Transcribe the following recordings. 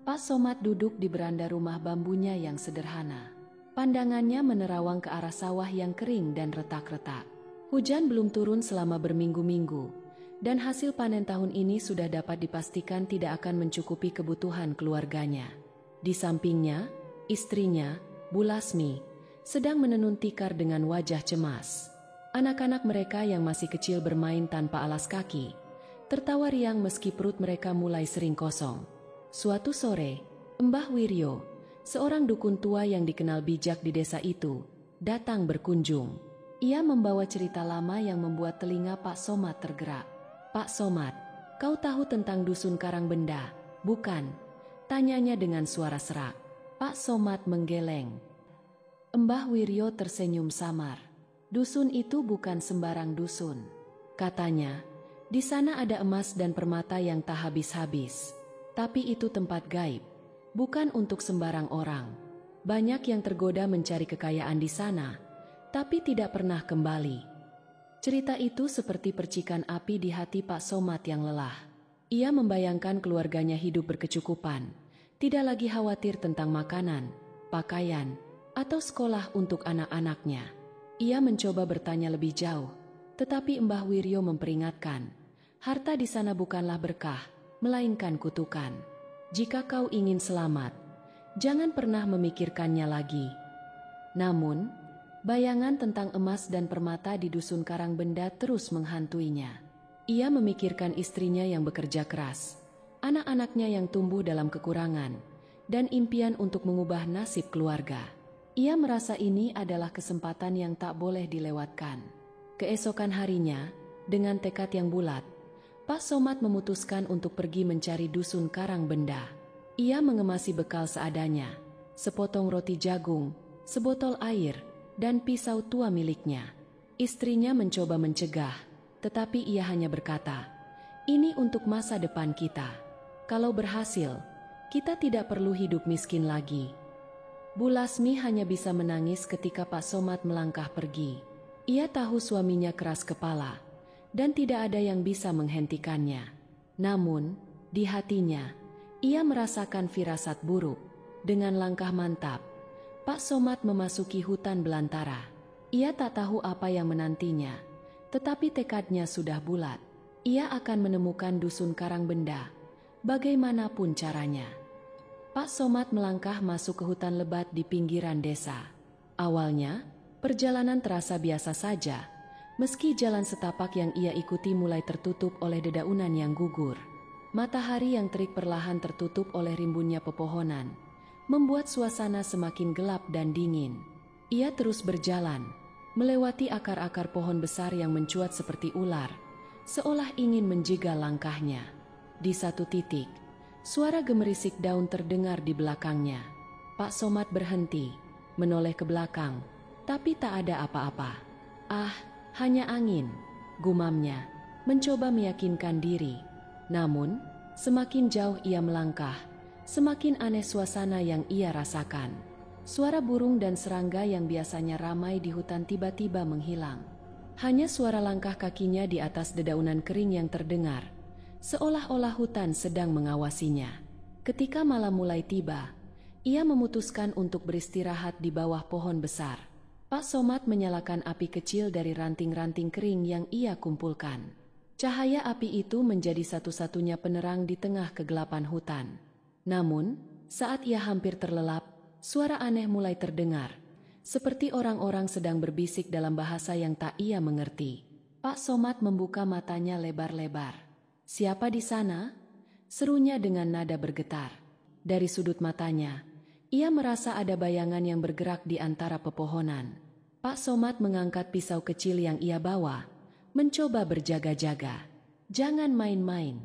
Pak Somad duduk di beranda rumah bambunya yang sederhana. Pandangannya menerawang ke arah sawah yang kering dan retak-retak. Hujan belum turun selama berminggu-minggu, dan hasil panen tahun ini sudah dapat dipastikan tidak akan mencukupi kebutuhan keluarganya. Di sampingnya, istrinya, Bu Lasmi, sedang menenun tikar dengan wajah cemas. Anak-anak mereka yang masih kecil bermain tanpa alas kaki, tertawa riang meski perut mereka mulai sering kosong. Suatu sore, Mbah Wiryo, seorang dukun tua yang dikenal bijak di desa itu, datang berkunjung. Ia membawa cerita lama yang membuat telinga Pak Somad tergerak. "Pak Somad, kau tahu tentang dusun Karangbenda, bukan?" tanyanya dengan suara serak. Pak Somad menggeleng. Mbah Wiryo tersenyum samar. "Dusun itu bukan sembarang dusun," katanya. "Di sana ada emas dan permata yang tak habis-habis. Tapi itu tempat gaib, bukan untuk sembarang orang. Banyak yang tergoda mencari kekayaan di sana, tapi tidak pernah kembali." Cerita itu seperti percikan api di hati Pak Somad yang lelah. Ia membayangkan keluarganya hidup berkecukupan, tidak lagi khawatir tentang makanan, pakaian, atau sekolah untuk anak-anaknya. Ia mencoba bertanya lebih jauh, tetapi Mbah Wiryo memperingatkan, "Harta di sana bukanlah berkah, melainkan kutukan. Jika kau ingin selamat, jangan pernah memikirkannya lagi." Namun, bayangan tentang emas dan permata di dusun Karangbenda terus menghantuinya. Ia memikirkan istrinya yang bekerja keras, anak-anaknya yang tumbuh dalam kekurangan, dan impian untuk mengubah nasib keluarga. Ia merasa ini adalah kesempatan yang tak boleh dilewatkan. Keesokan harinya, dengan tekad yang bulat, Pak Somad memutuskan untuk pergi mencari dusun Karangbenda. Ia mengemasi bekal seadanya, sepotong roti jagung, sebotol air, dan pisau tua miliknya. Istrinya mencoba mencegah, tetapi ia hanya berkata, "Ini untuk masa depan kita. Kalau berhasil, kita tidak perlu hidup miskin lagi." Bu Lasmi hanya bisa menangis ketika Pak Somad melangkah pergi. Ia tahu suaminya keras kepala, dan tidak ada yang bisa menghentikannya. Namun, di hatinya, ia merasakan firasat buruk. Dengan langkah mantap, Pak Somad memasuki hutan belantara. Ia tak tahu apa yang menantinya, tetapi tekadnya sudah bulat. Ia akan menemukan dusun Karangbenda, bagaimanapun caranya. Pak Somad melangkah masuk ke hutan lebat di pinggiran desa. Awalnya, perjalanan terasa biasa saja, meski jalan setapak yang ia ikuti mulai tertutup oleh dedaunan yang gugur. Matahari yang terik perlahan tertutup oleh rimbunnya pepohonan, membuat suasana semakin gelap dan dingin. Ia terus berjalan, melewati akar-akar pohon besar yang mencuat seperti ular, seolah ingin menjegal langkahnya. Di satu titik, suara gemerisik daun terdengar di belakangnya. Pak Somad berhenti, menoleh ke belakang, tapi tak ada apa-apa. "Ah, hanya angin," gumamnya, mencoba meyakinkan diri. Namun, semakin jauh ia melangkah, semakin aneh suasana yang ia rasakan. Suara burung dan serangga yang biasanya ramai di hutan tiba-tiba menghilang. Hanya suara langkah kakinya di atas dedaunan kering yang terdengar, seolah-olah hutan sedang mengawasinya. Ketika malam mulai tiba, ia memutuskan untuk beristirahat di bawah pohon besar. Pak Somad menyalakan api kecil dari ranting-ranting kering yang ia kumpulkan. Cahaya api itu menjadi satu-satunya penerang di tengah kegelapan hutan. Namun, saat ia hampir terlelap, suara aneh mulai terdengar, seperti orang-orang sedang berbisik dalam bahasa yang tak ia mengerti. Pak Somad membuka matanya lebar-lebar. "Siapa di sana?" serunya dengan nada bergetar. Dari sudut matanya, ia merasa ada bayangan yang bergerak di antara pepohonan. Pak Somad mengangkat pisau kecil yang ia bawa, mencoba berjaga-jaga. "Jangan main-main.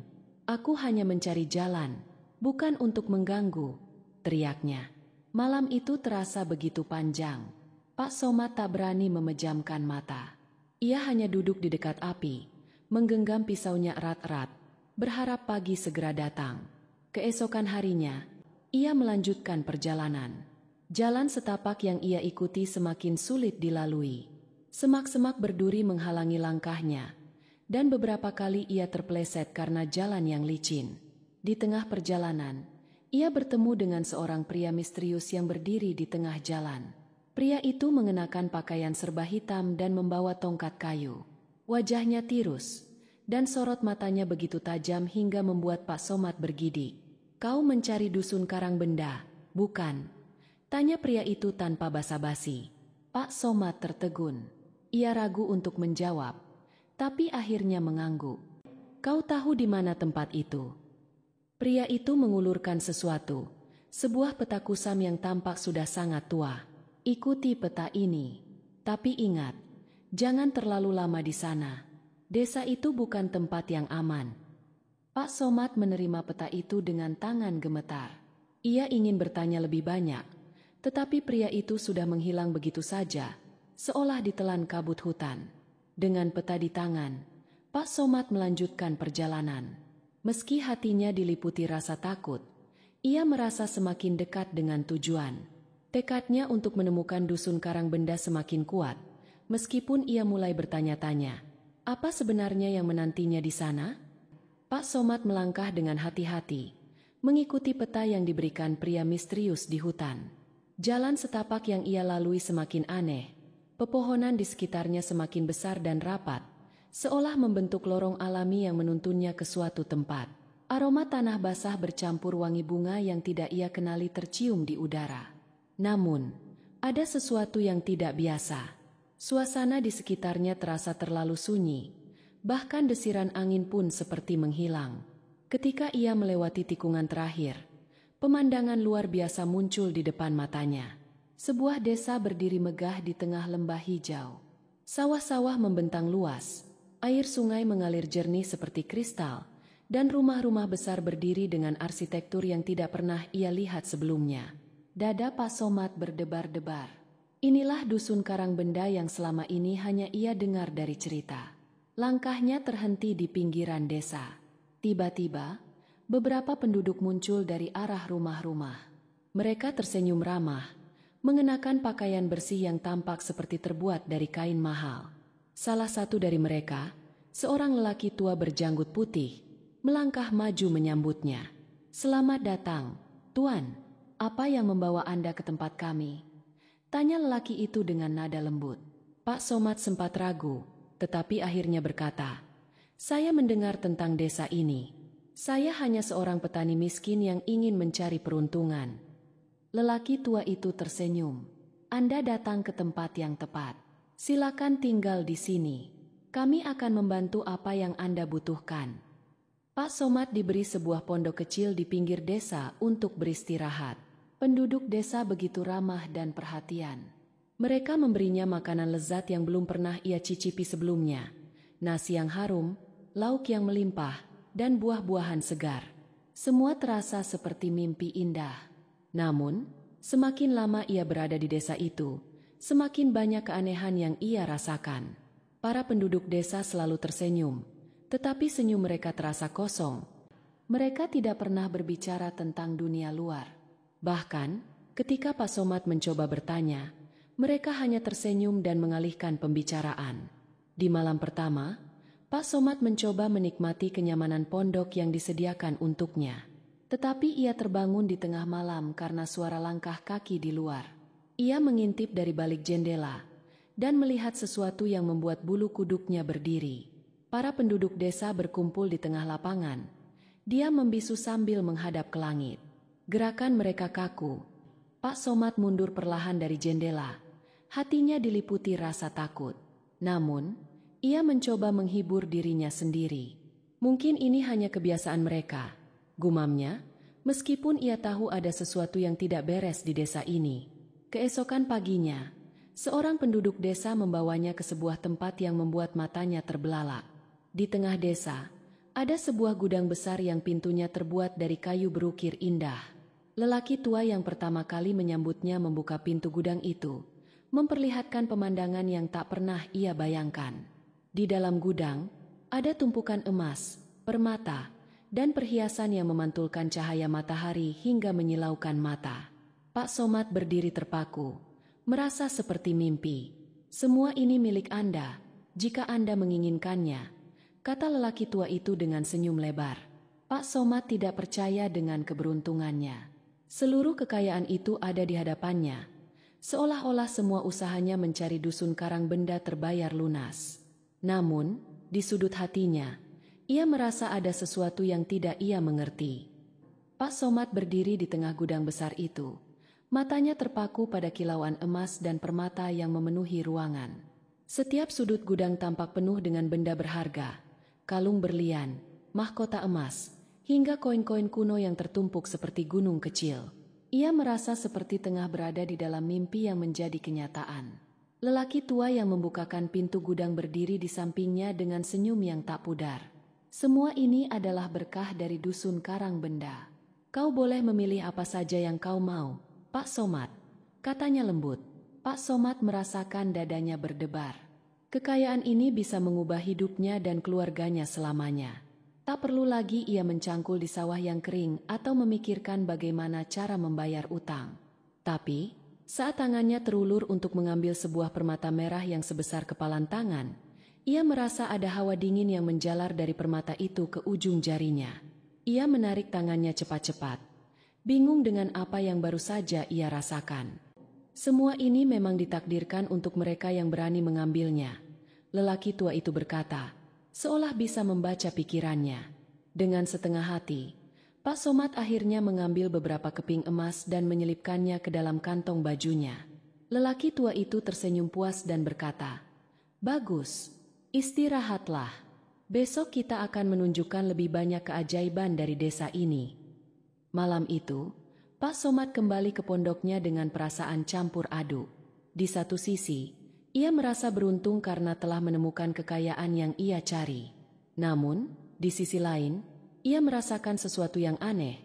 Aku hanya mencari jalan, bukan untuk mengganggu," teriaknya. Malam itu terasa begitu panjang. Pak Somad tak berani memejamkan mata. Ia hanya duduk di dekat api, menggenggam pisaunya erat-erat, berharap pagi segera datang. Keesokan harinya, ia melanjutkan perjalanan. Jalan setapak yang ia ikuti semakin sulit dilalui. Semak-semak berduri menghalangi langkahnya, dan beberapa kali ia terpeleset karena jalan yang licin. Di tengah perjalanan, ia bertemu dengan seorang pria misterius yang berdiri di tengah jalan. Pria itu mengenakan pakaian serba hitam dan membawa tongkat kayu. Wajahnya tirus, dan sorot matanya begitu tajam hingga membuat Pak Somad bergidik. "Kau mencari dusun karang benda, bukan?" tanya pria itu tanpa basa-basi. Pak Somad tertegun. Ia ragu untuk menjawab, tapi akhirnya mengangguk. "Kau tahu di mana tempat itu?" Pria itu mengulurkan sesuatu, sebuah peta kusam yang tampak sudah sangat tua. "Ikuti peta ini. Tapi ingat, jangan terlalu lama di sana. Desa itu bukan tempat yang aman." Pak Somad menerima peta itu dengan tangan gemetar. Ia ingin bertanya lebih banyak, tetapi pria itu sudah menghilang begitu saja, seolah ditelan kabut hutan. Dengan peta di tangan, Pak Somad melanjutkan perjalanan. Meski hatinya diliputi rasa takut, ia merasa semakin dekat dengan tujuan. Tekadnya untuk menemukan dusun karang benda semakin kuat, meskipun ia mulai bertanya-tanya, apa sebenarnya yang menantinya di sana? Pak Somad melangkah dengan hati-hati, mengikuti peta yang diberikan pria misterius di hutan. Jalan setapak yang ia lalui semakin aneh, pepohonan di sekitarnya semakin besar dan rapat, seolah membentuk lorong alami yang menuntunnya ke suatu tempat. Aroma tanah basah bercampur wangi bunga yang tidak ia kenali tercium di udara. Namun, ada sesuatu yang tidak biasa. Suasana di sekitarnya terasa terlalu sunyi, bahkan desiran angin pun seperti menghilang. Ketika ia melewati tikungan terakhir, pemandangan luar biasa muncul di depan matanya. Sebuah desa berdiri megah di tengah lembah hijau. Sawah-sawah membentang luas, air sungai mengalir jernih seperti kristal, dan rumah-rumah besar berdiri dengan arsitektur yang tidak pernah ia lihat sebelumnya. Dada Pak Somad berdebar-debar. Inilah dusun karang benda yang selama ini hanya ia dengar dari cerita. Langkahnya terhenti di pinggiran desa. Tiba-tiba, beberapa penduduk muncul dari arah rumah-rumah. Mereka tersenyum ramah, mengenakan pakaian bersih yang tampak seperti terbuat dari kain mahal. Salah satu dari mereka, seorang lelaki tua berjanggut putih, melangkah maju menyambutnya. "Selamat datang, Tuan. Apa yang membawa Anda ke tempat kami?" tanya lelaki itu dengan nada lembut. Pak Somad sempat ragu, tetapi akhirnya berkata, "Saya mendengar tentang desa ini. Saya hanya seorang petani miskin yang ingin mencari peruntungan." Lelaki tua itu tersenyum. "Anda datang ke tempat yang tepat. Silakan tinggal di sini. Kami akan membantu apa yang Anda butuhkan." Pak Somad diberi sebuah pondok kecil di pinggir desa untuk beristirahat. Penduduk desa begitu ramah dan perhatian. Mereka memberinya makanan lezat yang belum pernah ia cicipi sebelumnya. Nasi yang harum, lauk yang melimpah, dan buah-buahan segar. Semua terasa seperti mimpi indah. Namun, semakin lama ia berada di desa itu, semakin banyak keanehan yang ia rasakan. Para penduduk desa selalu tersenyum, tetapi senyum mereka terasa kosong. Mereka tidak pernah berbicara tentang dunia luar. Bahkan, ketika Pak Somad mencoba bertanya, mereka hanya tersenyum dan mengalihkan pembicaraan. Di malam pertama, Pak Somad mencoba menikmati kenyamanan pondok yang disediakan untuknya. Tetapi ia terbangun di tengah malam karena suara langkah kaki di luar. Ia mengintip dari balik jendela dan melihat sesuatu yang membuat bulu kuduknya berdiri. Para penduduk desa berkumpul di tengah lapangan. Dia membisu sambil menghadap ke langit. Gerakan mereka kaku. Pak Somad mundur perlahan dari jendela. Hatinya diliputi rasa takut. Namun, ia mencoba menghibur dirinya sendiri. Mungkin ini hanya kebiasaan mereka, gumamnya, meskipun ia tahu ada sesuatu yang tidak beres di desa ini. Keesokan paginya, seorang penduduk desa membawanya ke sebuah tempat yang membuat matanya terbelalak. Di tengah desa, ada sebuah gudang besar yang pintunya terbuat dari kayu berukir indah. Lelaki tua yang pertama kali menyambutnya membuka pintu gudang itu, memperlihatkan pemandangan yang tak pernah ia bayangkan. Di dalam gudang, ada tumpukan emas, permata, dan perhiasan yang memantulkan cahaya matahari hingga menyilaukan mata. Pak Somad berdiri terpaku, merasa seperti mimpi. "Semua ini milik Anda, jika Anda menginginkannya," kata lelaki tua itu dengan senyum lebar. Pak Somad tidak percaya dengan keberuntungannya. Seluruh kekayaan itu ada di hadapannya, seolah-olah semua usahanya mencari dusun karang benda terbayar lunas. Namun, di sudut hatinya, ia merasa ada sesuatu yang tidak ia mengerti. Pak Somad berdiri di tengah gudang besar itu. Matanya terpaku pada kilauan emas dan permata yang memenuhi ruangan. Setiap sudut gudang tampak penuh dengan benda berharga, kalung berlian, mahkota emas, hingga koin-koin kuno yang tertumpuk seperti gunung kecil. Ia merasa seperti tengah berada di dalam mimpi yang menjadi kenyataan. Lelaki tua yang membukakan pintu gudang berdiri di sampingnya dengan senyum yang tak pudar. Semua ini adalah berkah dari dusun karang benda. Kau boleh memilih apa saja yang kau mau, Pak Somad, katanya lembut. Pak Somad merasakan dadanya berdebar. Kekayaan ini bisa mengubah hidupnya dan keluarganya selamanya. Tak perlu lagi ia mencangkul di sawah yang kering atau memikirkan bagaimana cara membayar utang. Tapi, saat tangannya terulur untuk mengambil sebuah permata merah yang sebesar kepalan tangan, ia merasa ada hawa dingin yang menjalar dari permata itu ke ujung jarinya. Ia menarik tangannya cepat-cepat, bingung dengan apa yang baru saja ia rasakan. Semua ini memang ditakdirkan untuk mereka yang berani mengambilnya. Lelaki tua itu berkata, seolah bisa membaca pikirannya. Dengan setengah hati, Pak Somad akhirnya mengambil beberapa keping emas dan menyelipkannya ke dalam kantong bajunya. Lelaki tua itu tersenyum puas dan berkata, "Bagus, istirahatlah. Besok kita akan menunjukkan lebih banyak keajaiban dari desa ini." Malam itu, Pak Somad kembali ke pondoknya dengan perasaan campur aduk. Di satu sisi, ia merasa beruntung karena telah menemukan kekayaan yang ia cari. Namun, di sisi lain, ia merasakan sesuatu yang aneh,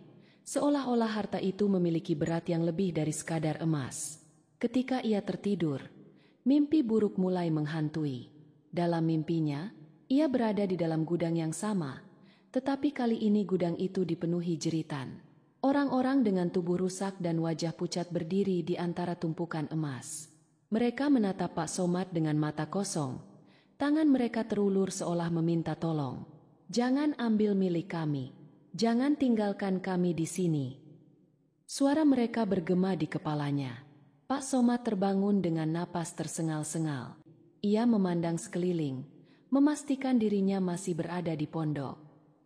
seolah-olah harta itu memiliki berat yang lebih dari sekadar emas. Ketika ia tertidur, mimpi buruk mulai menghantui. Dalam mimpinya, ia berada di dalam gudang yang sama, tetapi kali ini gudang itu dipenuhi jeritan. Orang-orang dengan tubuh rusak dan wajah pucat berdiri di antara tumpukan emas. Mereka menatap Pak Somad dengan mata kosong. Tangan mereka terulur seolah meminta tolong. "Jangan ambil milik kami. Jangan tinggalkan kami di sini." Suara mereka bergema di kepalanya. Pak Somad terbangun dengan napas tersengal-sengal. Ia memandang sekeliling, memastikan dirinya masih berada di pondok.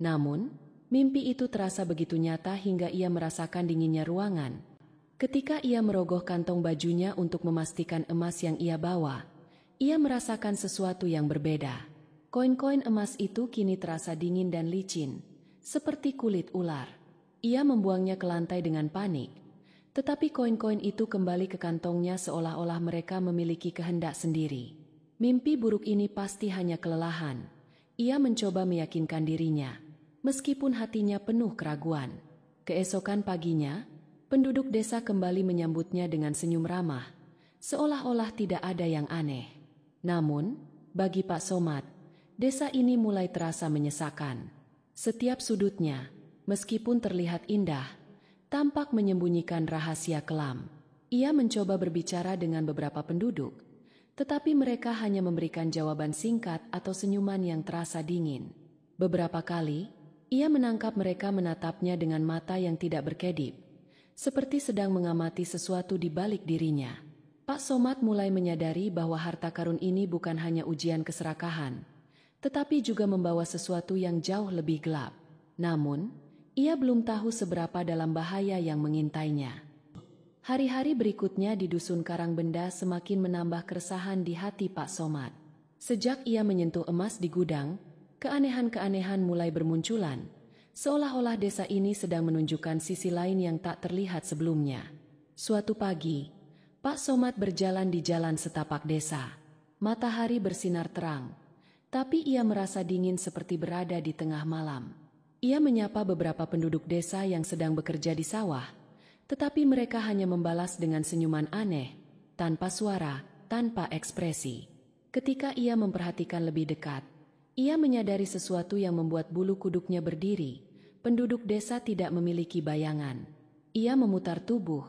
Namun, mimpi itu terasa begitu nyata hingga ia merasakan dinginnya ruangan. Ketika ia merogoh kantong bajunya untuk memastikan emas yang ia bawa, ia merasakan sesuatu yang berbeda. Koin-koin emas itu kini terasa dingin dan licin, seperti kulit ular. Ia membuangnya ke lantai dengan panik, tetapi koin-koin itu kembali ke kantongnya seolah-olah mereka memiliki kehendak sendiri. Mimpi buruk ini pasti hanya kelelahan. Ia mencoba meyakinkan dirinya, meskipun hatinya penuh keraguan. Keesokan paginya, penduduk desa kembali menyambutnya dengan senyum ramah, seolah-olah tidak ada yang aneh. Namun, bagi Pak Somad, desa ini mulai terasa menyesakan. Setiap sudutnya, meskipun terlihat indah, tampak menyembunyikan rahasia kelam. Ia mencoba berbicara dengan beberapa penduduk, tetapi mereka hanya memberikan jawaban singkat atau senyuman yang terasa dingin. Beberapa kali, ia menangkap mereka menatapnya dengan mata yang tidak berkedip, seperti sedang mengamati sesuatu di balik dirinya. Pak Somad mulai menyadari bahwa harta karun ini bukan hanya ujian keserakahan, tetapi juga membawa sesuatu yang jauh lebih gelap. Namun, ia belum tahu seberapa dalam bahaya yang mengintainya. Hari-hari berikutnya di dusun karang benda semakin menambah keresahan di hati Pak Somad. Sejak ia menyentuh emas di gudang, keanehan-keanehan mulai bermunculan. Seolah-olah desa ini sedang menunjukkan sisi lain yang tak terlihat sebelumnya. Suatu pagi, Pak Somad berjalan di jalan setapak desa. Matahari bersinar terang, tapi ia merasa dingin seperti berada di tengah malam. Ia menyapa beberapa penduduk desa yang sedang bekerja di sawah, tetapi mereka hanya membalas dengan senyuman aneh, tanpa suara, tanpa ekspresi. Ketika ia memperhatikan lebih dekat, ia menyadari sesuatu yang membuat bulu kuduknya berdiri. Penduduk desa tidak memiliki bayangan. Ia memutar tubuh,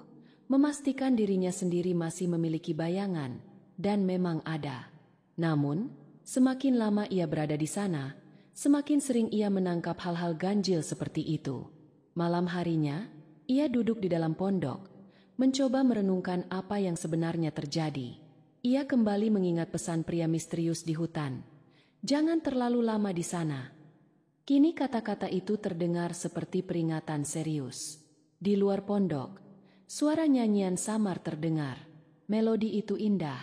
memastikan dirinya sendiri masih memiliki bayangan, dan memang ada. Namun, semakin lama ia berada di sana, semakin sering ia menangkap hal-hal ganjil seperti itu. Malam harinya, ia duduk di dalam pondok, mencoba merenungkan apa yang sebenarnya terjadi. Ia kembali mengingat pesan pria misterius di hutan. Jangan terlalu lama di sana. Kini kata-kata itu terdengar seperti peringatan serius. Di luar pondok, suara nyanyian samar terdengar. Melodi itu indah,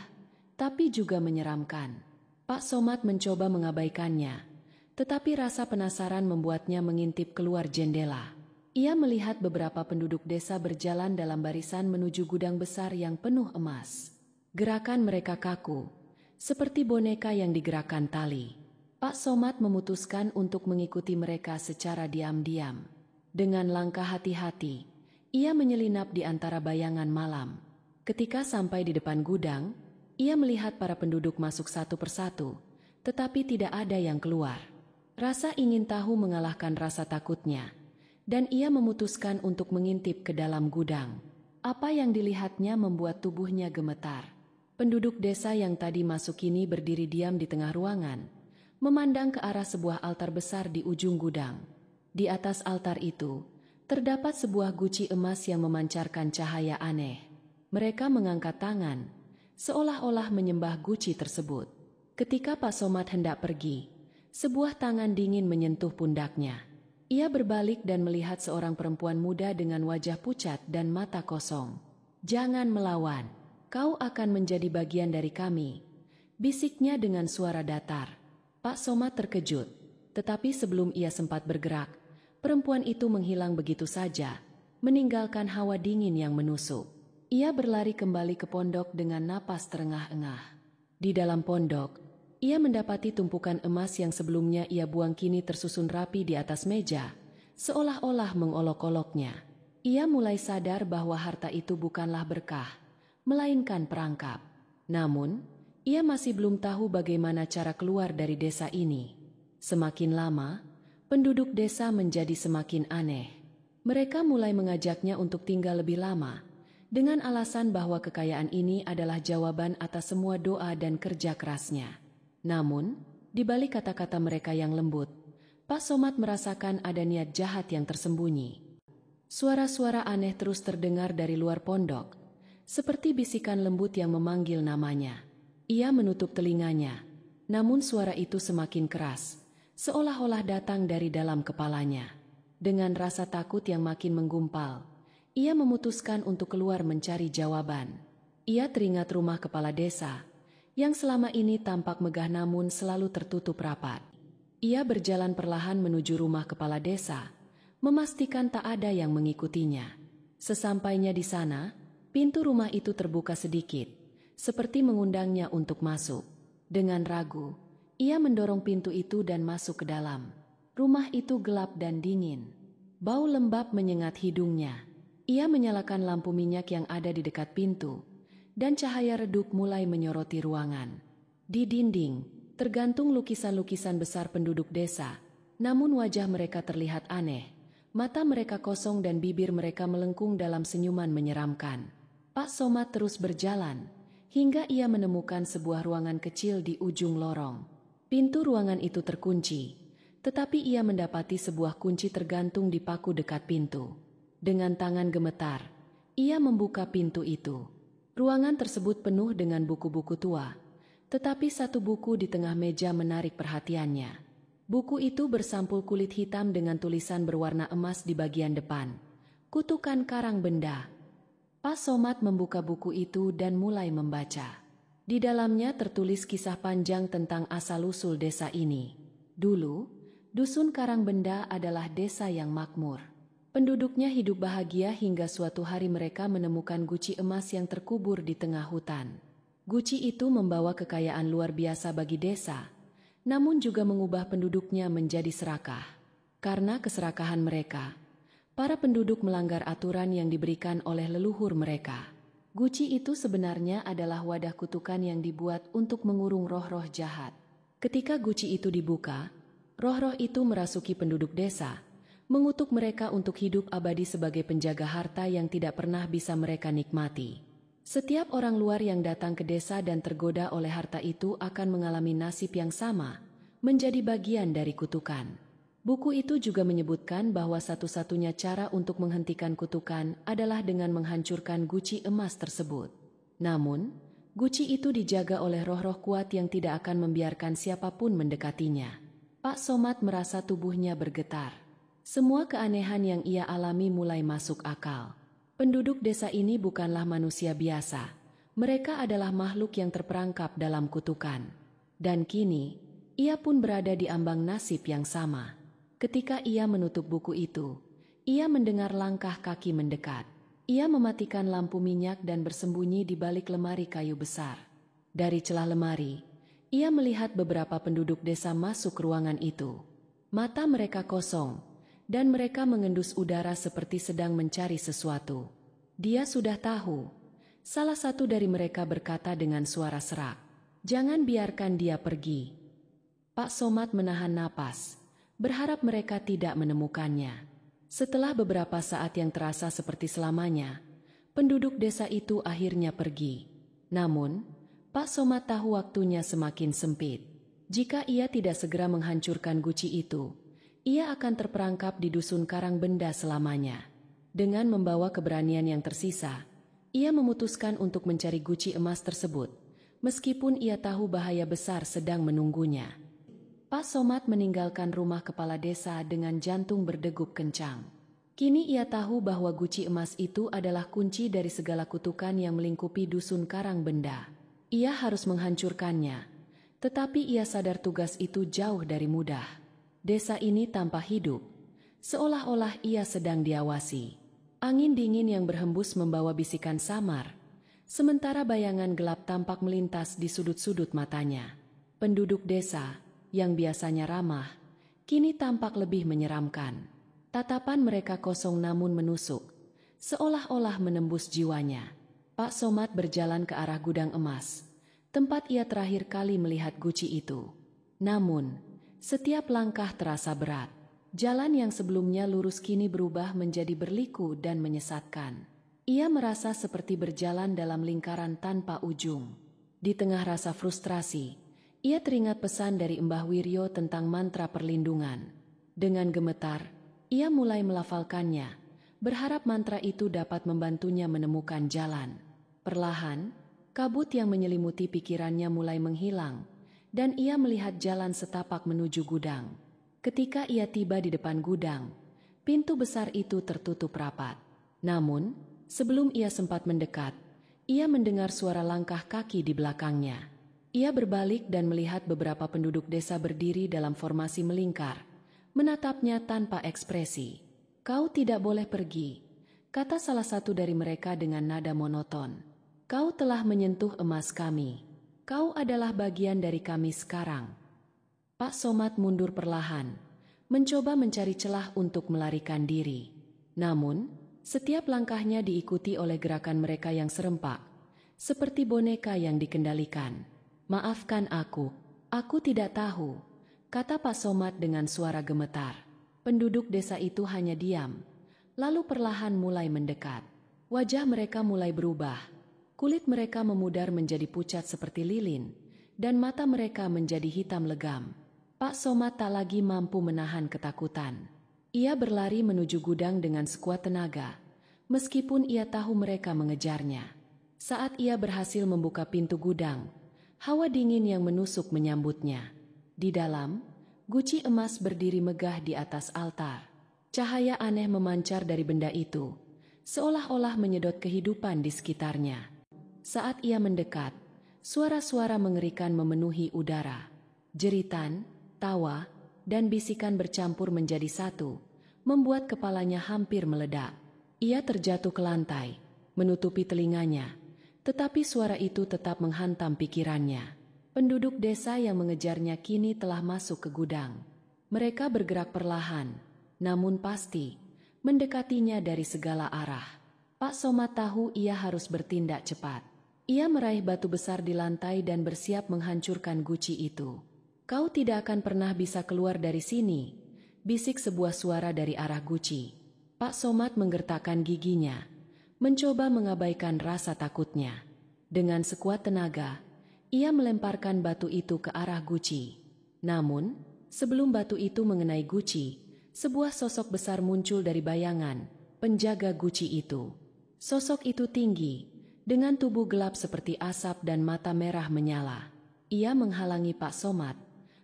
tapi juga menyeramkan. Pak Somad mencoba mengabaikannya, tetapi rasa penasaran membuatnya mengintip keluar jendela. Ia melihat beberapa penduduk desa berjalan dalam barisan menuju gudang besar yang penuh emas. Gerakan mereka kaku, seperti boneka yang digerakkan tali. Pak Somad memutuskan untuk mengikuti mereka secara diam-diam. Dengan langkah hati-hati, ia menyelinap di antara bayangan malam. Ketika sampai di depan gudang, ia melihat para penduduk masuk satu persatu, tetapi tidak ada yang keluar. Rasa ingin tahu mengalahkan rasa takutnya, dan ia memutuskan untuk mengintip ke dalam gudang. Apa yang dilihatnya membuat tubuhnya gemetar. Penduduk desa yang tadi masuk kini berdiri diam di tengah ruangan, memandang ke arah sebuah altar besar di ujung gudang. Di atas altar itu, terdapat sebuah guci emas yang memancarkan cahaya aneh. Mereka mengangkat tangan, seolah-olah menyembah guci tersebut. Ketika Pak Somad hendak pergi, sebuah tangan dingin menyentuh pundaknya. Ia berbalik dan melihat seorang perempuan muda dengan wajah pucat dan mata kosong. "Jangan melawan, kau akan menjadi bagian dari kami," bisiknya dengan suara datar. Pak Somad terkejut, tetapi sebelum ia sempat bergerak, perempuan itu menghilang begitu saja, meninggalkan hawa dingin yang menusuk. Ia berlari kembali ke pondok dengan napas terengah-engah. Di dalam pondok, ia mendapati tumpukan emas yang sebelumnya ia buang kini tersusun rapi di atas meja, seolah-olah mengolok-oloknya. Ia mulai sadar bahwa harta itu bukanlah berkah, melainkan perangkap. Namun, ia masih belum tahu bagaimana cara keluar dari desa ini. Semakin lama, penduduk desa menjadi semakin aneh. Mereka mulai mengajaknya untuk tinggal lebih lama, dengan alasan bahwa kekayaan ini adalah jawaban atas semua doa dan kerja kerasnya. Namun, di balik kata-kata mereka yang lembut, Pak Somad merasakan ada niat jahat yang tersembunyi. Suara-suara aneh terus terdengar dari luar pondok, seperti bisikan lembut yang memanggil namanya. Ia menutup telinganya, namun suara itu semakin keras, seolah-olah datang dari dalam kepalanya. Dengan rasa takut yang makin menggumpal, ia memutuskan untuk keluar mencari jawaban. Ia teringat rumah kepala desa, yang selama ini tampak megah namun selalu tertutup rapat. Ia berjalan perlahan menuju rumah kepala desa, memastikan tak ada yang mengikutinya. Sesampainya di sana, pintu rumah itu terbuka sedikit, seperti mengundangnya untuk masuk. Dengan ragu, ia mendorong pintu itu dan masuk ke dalam. Rumah itu gelap dan dingin. Bau lembab menyengat hidungnya. Ia menyalakan lampu minyak yang ada di dekat pintu, dan cahaya redup mulai menyoroti ruangan. Di dinding, tergantung lukisan-lukisan besar penduduk desa, namun wajah mereka terlihat aneh. Mata mereka kosong dan bibir mereka melengkung dalam senyuman menyeramkan. Pak Somad terus berjalan, hingga ia menemukan sebuah ruangan kecil di ujung lorong. Pintu ruangan itu terkunci, tetapi ia mendapati sebuah kunci tergantung di paku dekat pintu. Dengan tangan gemetar, ia membuka pintu itu. Ruangan tersebut penuh dengan buku-buku tua, tetapi satu buku di tengah meja menarik perhatiannya. Buku itu bersampul kulit hitam dengan tulisan berwarna emas di bagian depan. Kutukan Karang Benda. Pak Somad membuka buku itu dan mulai membaca. Di dalamnya tertulis kisah panjang tentang asal-usul desa ini. Dulu, Dusun Karang Benda adalah desa yang makmur. Penduduknya hidup bahagia hingga suatu hari mereka menemukan guci emas yang terkubur di tengah hutan. Guci itu membawa kekayaan luar biasa bagi desa, namun juga mengubah penduduknya menjadi serakah. Karena keserakahan mereka, para penduduk melanggar aturan yang diberikan oleh leluhur mereka. Guci itu sebenarnya adalah wadah kutukan yang dibuat untuk mengurung roh-roh jahat. Ketika guci itu dibuka, roh-roh itu merasuki penduduk desa, mengutuk mereka untuk hidup abadi sebagai penjaga harta yang tidak pernah bisa mereka nikmati. Setiap orang luar yang datang ke desa dan tergoda oleh harta itu akan mengalami nasib yang sama, menjadi bagian dari kutukan. Buku itu juga menyebutkan bahwa satu-satunya cara untuk menghentikan kutukan adalah dengan menghancurkan guci emas tersebut. Namun, guci itu dijaga oleh roh-roh kuat yang tidak akan membiarkan siapapun mendekatinya. Pak Somad merasa tubuhnya bergetar. Semua keanehan yang ia alami mulai masuk akal. Penduduk desa ini bukanlah manusia biasa. Mereka adalah makhluk yang terperangkap dalam kutukan. Dan kini, ia pun berada di ambang nasib yang sama. Ketika ia menutup buku itu, ia mendengar langkah kaki mendekat. Ia mematikan lampu minyak dan bersembunyi di balik lemari kayu besar. Dari celah lemari, ia melihat beberapa penduduk desa masuk ruangan itu. Mata mereka kosong, dan mereka mengendus udara seperti sedang mencari sesuatu. Dia sudah tahu. Salah satu dari mereka berkata dengan suara serak, "Jangan biarkan dia pergi." Pak Somad menahan napas, berharap mereka tidak menemukannya. Setelah beberapa saat yang terasa seperti selamanya, penduduk desa itu akhirnya pergi. Namun, Pak Somad tahu waktunya semakin sempit. Jika ia tidak segera menghancurkan guci itu, ia akan terperangkap di dusun karang benda selamanya. Dengan membawa keberanian yang tersisa, ia memutuskan untuk mencari guci emas tersebut, meskipun ia tahu bahaya besar sedang menunggunya. Pak Somad meninggalkan rumah kepala desa dengan jantung berdegup kencang. Kini ia tahu bahwa guci emas itu adalah kunci dari segala kutukan yang melingkupi dusun karang benda. Ia harus menghancurkannya, tetapi ia sadar tugas itu jauh dari mudah. Desa ini tampak hidup, seolah-olah ia sedang diawasi. Angin dingin yang berhembus membawa bisikan samar, sementara bayangan gelap tampak melintas di sudut-sudut matanya. Penduduk desa yang biasanya ramah, kini tampak lebih menyeramkan. Tatapan mereka kosong namun menusuk, seolah-olah menembus jiwanya. Pak Somad berjalan ke arah gudang emas, tempat ia terakhir kali melihat guci itu. Namun, setiap langkah terasa berat. Jalan yang sebelumnya lurus kini berubah menjadi berliku dan menyesatkan. Ia merasa seperti berjalan dalam lingkaran tanpa ujung. Di tengah rasa frustrasi, ia teringat pesan dari Mbah Wiryo tentang mantra perlindungan. Dengan gemetar, ia mulai melafalkannya, berharap mantra itu dapat membantunya menemukan jalan. Perlahan, kabut yang menyelimuti pikirannya mulai menghilang, dan ia melihat jalan setapak menuju gudang. Ketika ia tiba di depan gudang, pintu besar itu tertutup rapat. Namun, sebelum ia sempat mendekat, ia mendengar suara langkah kaki di belakangnya. Ia berbalik dan melihat beberapa penduduk desa berdiri dalam formasi melingkar, menatapnya tanpa ekspresi. "Kau tidak boleh pergi," kata salah satu dari mereka dengan nada monoton. "Kau telah menyentuh emas kami. Kau adalah bagian dari kami sekarang." Pak Somad mundur perlahan, mencoba mencari celah untuk melarikan diri. Namun, setiap langkahnya diikuti oleh gerakan mereka yang serempak, seperti boneka yang dikendalikan. "Maafkan aku tidak tahu," kata Pak Somad dengan suara gemetar. Penduduk desa itu hanya diam, lalu perlahan mulai mendekat. Wajah mereka mulai berubah, kulit mereka memudar menjadi pucat seperti lilin, dan mata mereka menjadi hitam legam. Pak Somad tak lagi mampu menahan ketakutan. Ia berlari menuju gudang dengan sekuat tenaga, meskipun ia tahu mereka mengejarnya. Saat ia berhasil membuka pintu gudang, hawa dingin yang menusuk menyambutnya. Di dalam, guci emas berdiri megah di atas altar. Cahaya aneh memancar dari benda itu, seolah-olah menyedot kehidupan di sekitarnya. Saat ia mendekat, suara-suara mengerikan memenuhi udara. Jeritan, tawa, dan bisikan bercampur menjadi satu, membuat kepalanya hampir meledak. Ia terjatuh ke lantai, menutupi telinganya, tetapi suara itu tetap menghantam pikirannya. Penduduk desa yang mengejarnya kini telah masuk ke gudang. Mereka bergerak perlahan, namun pasti, mendekatinya dari segala arah. Pak Somad tahu ia harus bertindak cepat. Ia meraih batu besar di lantai dan bersiap menghancurkan guci itu. "Kau tidak akan pernah bisa keluar dari sini," bisik sebuah suara dari arah guci. Pak Somad menggertakkan giginya, mencoba mengabaikan rasa takutnya. Dengan sekuat tenaga, ia melemparkan batu itu ke arah guci. Namun, sebelum batu itu mengenai Guci, sebuah sosok besar muncul dari bayangan penjaga Guci itu. Sosok itu tinggi, dengan tubuh gelap seperti asap dan mata merah menyala. Ia menghalangi Pak Somad,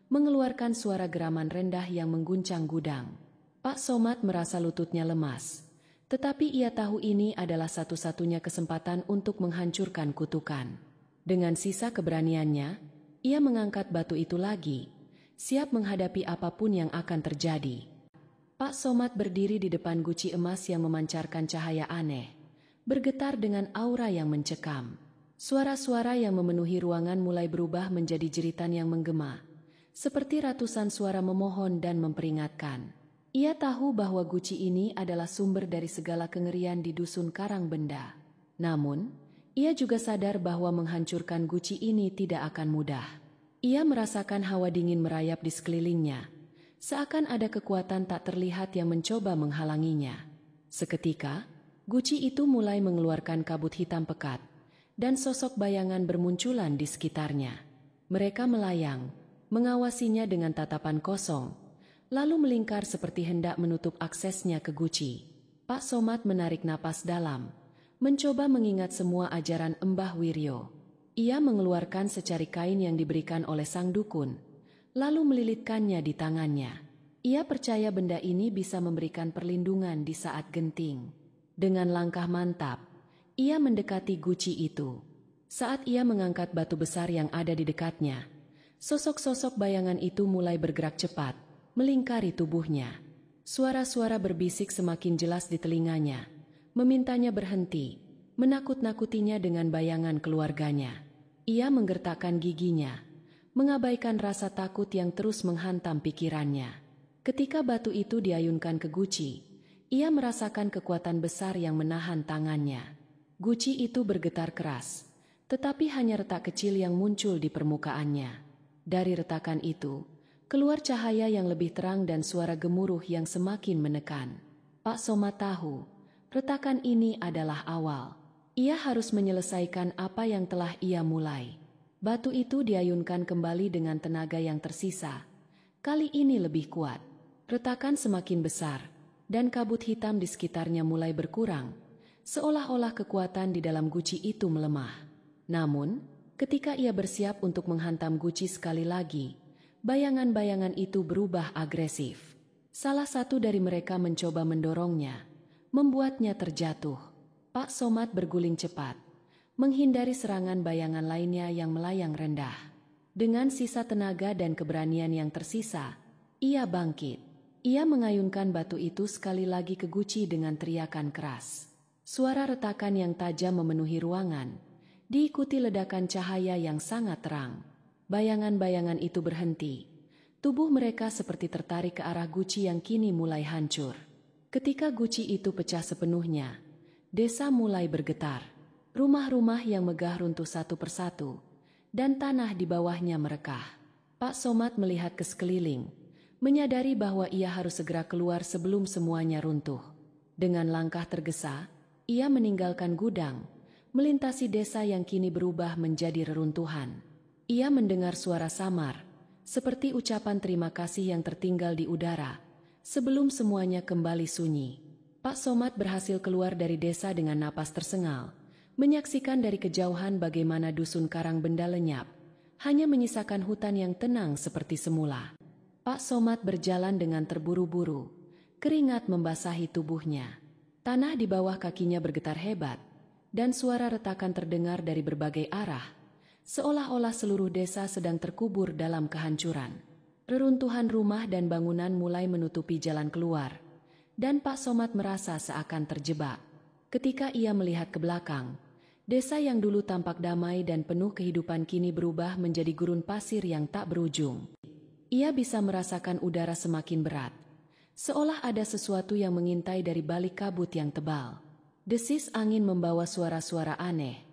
mengeluarkan suara geraman rendah yang mengguncang gudang. Pak Somad merasa lututnya lemas, tetapi ia tahu ini adalah satu-satunya kesempatan untuk menghancurkan kutukan. Dengan sisa keberaniannya, ia mengangkat batu itu lagi, siap menghadapi apapun yang akan terjadi. Pak Somad berdiri di depan guci emas yang memancarkan cahaya aneh, bergetar dengan aura yang mencekam. Suara-suara yang memenuhi ruangan mulai berubah menjadi jeritan yang menggema, seperti ratusan suara memohon dan memperingatkan. Ia tahu bahwa guci ini adalah sumber dari segala kengerian di dusun Karang Benda. Namun, ia juga sadar bahwa menghancurkan guci ini tidak akan mudah. Ia merasakan hawa dingin merayap di sekelilingnya, seakan ada kekuatan tak terlihat yang mencoba menghalanginya. Seketika, guci itu mulai mengeluarkan kabut hitam pekat, dan sosok bayangan bermunculan di sekitarnya. Mereka melayang, mengawasinya dengan tatapan kosong, lalu melingkar seperti hendak menutup aksesnya ke guci. Pak Somad menarik napas dalam, mencoba mengingat semua ajaran Mbah Wiryo. Ia mengeluarkan secari kain yang diberikan oleh sang dukun, lalu melilitkannya di tangannya. Ia percaya benda ini bisa memberikan perlindungan di saat genting. Dengan langkah mantap, ia mendekati guci itu. Saat ia mengangkat batu besar yang ada di dekatnya, sosok-sosok bayangan itu mulai bergerak cepat, melingkari tubuhnya. Suara-suara berbisik semakin jelas di telinganya, memintanya berhenti, menakut-nakutinya dengan bayangan keluarganya. Ia menggertakkan giginya, mengabaikan rasa takut yang terus menghantam pikirannya. Ketika batu itu diayunkan ke guci, ia merasakan kekuatan besar yang menahan tangannya. Guci itu bergetar keras, tetapi hanya retak kecil yang muncul di permukaannya. Dari retakan itu, keluar cahaya yang lebih terang dan suara gemuruh yang semakin menekan. Pak Somad tahu, retakan ini adalah awal. Ia harus menyelesaikan apa yang telah ia mulai. Batu itu diayunkan kembali dengan tenaga yang tersisa. Kali ini lebih kuat. Retakan semakin besar, dan kabut hitam di sekitarnya mulai berkurang, seolah-olah kekuatan di dalam guci itu melemah. Namun, ketika ia bersiap untuk menghantam guci sekali lagi, bayangan-bayangan itu berubah agresif. Salah satu dari mereka mencoba mendorongnya, membuatnya terjatuh. Pak Somad berguling cepat, menghindari serangan bayangan lainnya yang melayang rendah. Dengan sisa tenaga dan keberanian yang tersisa, ia bangkit. Ia mengayunkan batu itu sekali lagi ke guci dengan teriakan keras. Suara retakan yang tajam memenuhi ruangan, diikuti ledakan cahaya yang sangat terang. Bayangan-bayangan itu berhenti. Tubuh mereka seperti tertarik ke arah guci yang kini mulai hancur. Ketika guci itu pecah sepenuhnya, desa mulai bergetar. Rumah-rumah yang megah runtuh satu persatu, dan tanah di bawahnya merekah. Pak Somad melihat ke sekeliling, menyadari bahwa ia harus segera keluar sebelum semuanya runtuh. Dengan langkah tergesa, ia meninggalkan gudang, melintasi desa yang kini berubah menjadi reruntuhan. Ia mendengar suara samar, seperti ucapan terima kasih yang tertinggal di udara, sebelum semuanya kembali sunyi. Pak Somad berhasil keluar dari desa dengan napas tersengal, menyaksikan dari kejauhan bagaimana dusun Karang Benda lenyap, hanya menyisakan hutan yang tenang seperti semula. Pak Somad berjalan dengan terburu-buru, keringat membasahi tubuhnya. Tanah di bawah kakinya bergetar hebat, dan suara retakan terdengar dari berbagai arah, seolah-olah seluruh desa sedang terkubur dalam kehancuran. Reruntuhan rumah dan bangunan mulai menutupi jalan keluar, dan Pak Somad merasa seakan terjebak. Ketika ia melihat ke belakang, desa yang dulu tampak damai dan penuh kehidupan kini berubah menjadi gurun pasir yang tak berujung. Ia bisa merasakan udara semakin berat, seolah ada sesuatu yang mengintai dari balik kabut yang tebal. Desis angin membawa suara-suara aneh,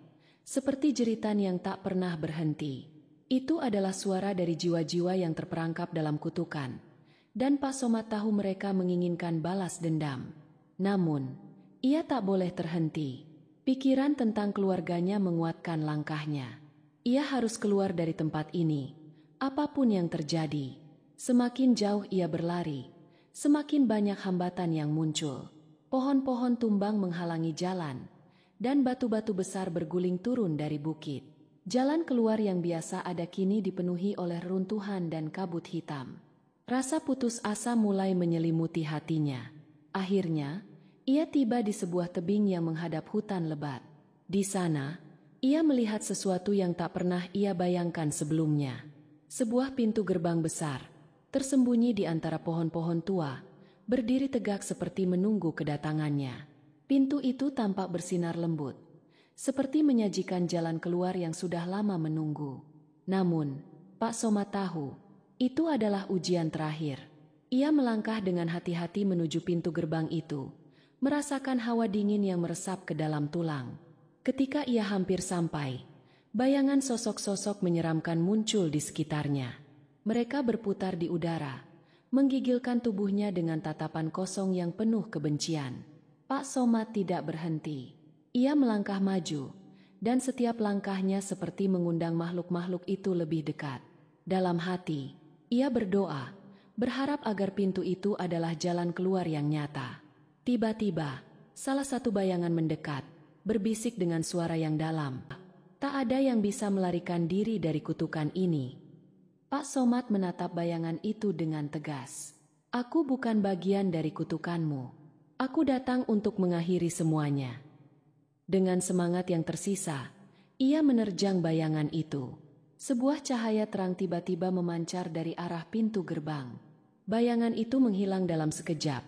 seperti jeritan yang tak pernah berhenti. Itu adalah suara dari jiwa-jiwa yang terperangkap dalam kutukan, dan Pak Somad tahu mereka menginginkan balas dendam. Namun, ia tak boleh terhenti. Pikiran tentang keluarganya menguatkan langkahnya. Ia harus keluar dari tempat ini, Apapun yang terjadi, semakin jauh ia berlari, semakin banyak hambatan yang muncul. Pohon-pohon tumbang menghalangi jalan, dan batu-batu besar berguling turun dari bukit. Jalan keluar yang biasa ada kini dipenuhi oleh reruntuhan dan kabut hitam. Rasa putus asa mulai menyelimuti hatinya. Akhirnya, ia tiba di sebuah tebing yang menghadap hutan lebat. Di sana, ia melihat sesuatu yang tak pernah ia bayangkan sebelumnya. Sebuah pintu gerbang besar, tersembunyi di antara pohon-pohon tua, berdiri tegak seperti menunggu kedatangannya. Pintu itu tampak bersinar lembut, seperti menyajikan jalan keluar yang sudah lama menunggu. Namun, Pak Somad tahu, itu adalah ujian terakhir. Ia melangkah dengan hati-hati menuju pintu gerbang itu, merasakan hawa dingin yang meresap ke dalam tulang. Ketika ia hampir sampai, bayangan sosok-sosok menyeramkan muncul di sekitarnya. Mereka berputar di udara, menggigilkan tubuhnya dengan tatapan kosong yang penuh kebencian. Pak Somad tidak berhenti. Ia melangkah maju, dan setiap langkahnya seperti mengundang makhluk-makhluk itu lebih dekat. Dalam hati, ia berdoa, berharap agar pintu itu adalah jalan keluar yang nyata. Tiba-tiba, salah satu bayangan mendekat, berbisik dengan suara yang dalam. Tak ada yang bisa melarikan diri dari kutukan ini. Pak Somad menatap bayangan itu dengan tegas. Aku bukan bagian dari kutukanmu. Aku datang untuk mengakhiri semuanya. Dengan semangat yang tersisa, ia menerjang bayangan itu. Sebuah cahaya terang tiba-tiba memancar dari arah pintu gerbang. Bayangan itu menghilang dalam sekejap,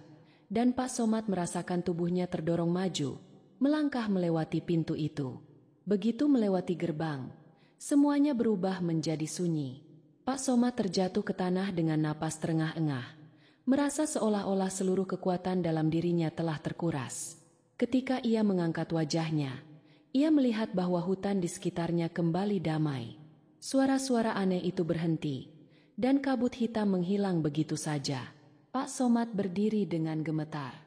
dan Pak Somad merasakan tubuhnya terdorong maju, melangkah melewati pintu itu. Begitu melewati gerbang, semuanya berubah menjadi sunyi. Pak Somad terjatuh ke tanah dengan napas terengah-engah, merasa seolah-olah seluruh kekuatan dalam dirinya telah terkuras. Ketika ia mengangkat wajahnya, ia melihat bahwa hutan di sekitarnya kembali damai. Suara-suara aneh itu berhenti, dan kabut hitam menghilang begitu saja. Pak Somad berdiri dengan gemetar.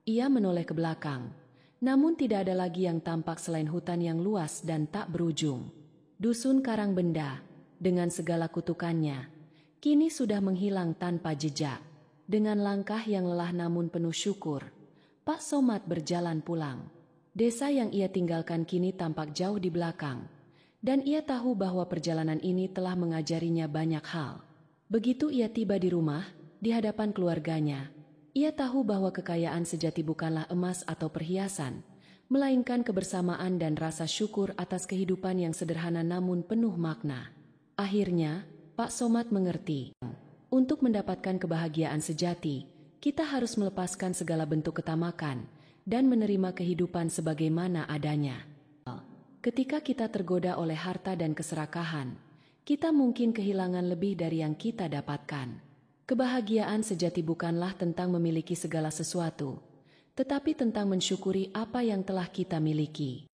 Ia menoleh ke belakang, namun tidak ada lagi yang tampak selain hutan yang luas dan tak berujung. Dusun Karangbenda, dengan segala kutukannya, kini sudah menghilang tanpa jejak. Dengan langkah yang lelah namun penuh syukur, Pak Somad berjalan pulang. Desa yang ia tinggalkan kini tampak jauh di belakang, dan ia tahu bahwa perjalanan ini telah mengajarinya banyak hal. Begitu ia tiba di rumah, di hadapan keluarganya, ia tahu bahwa kekayaan sejati bukanlah emas atau perhiasan, melainkan kebersamaan dan rasa syukur atas kehidupan yang sederhana namun penuh makna. Akhirnya, Pak Somad mengerti. Untuk mendapatkan kebahagiaan sejati, kita harus melepaskan segala bentuk ketamakan dan menerima kehidupan sebagaimana adanya. Ketika kita tergoda oleh harta dan keserakahan, kita mungkin kehilangan lebih dari yang kita dapatkan. Kebahagiaan sejati bukanlah tentang memiliki segala sesuatu, tetapi tentang mensyukuri apa yang telah kita miliki.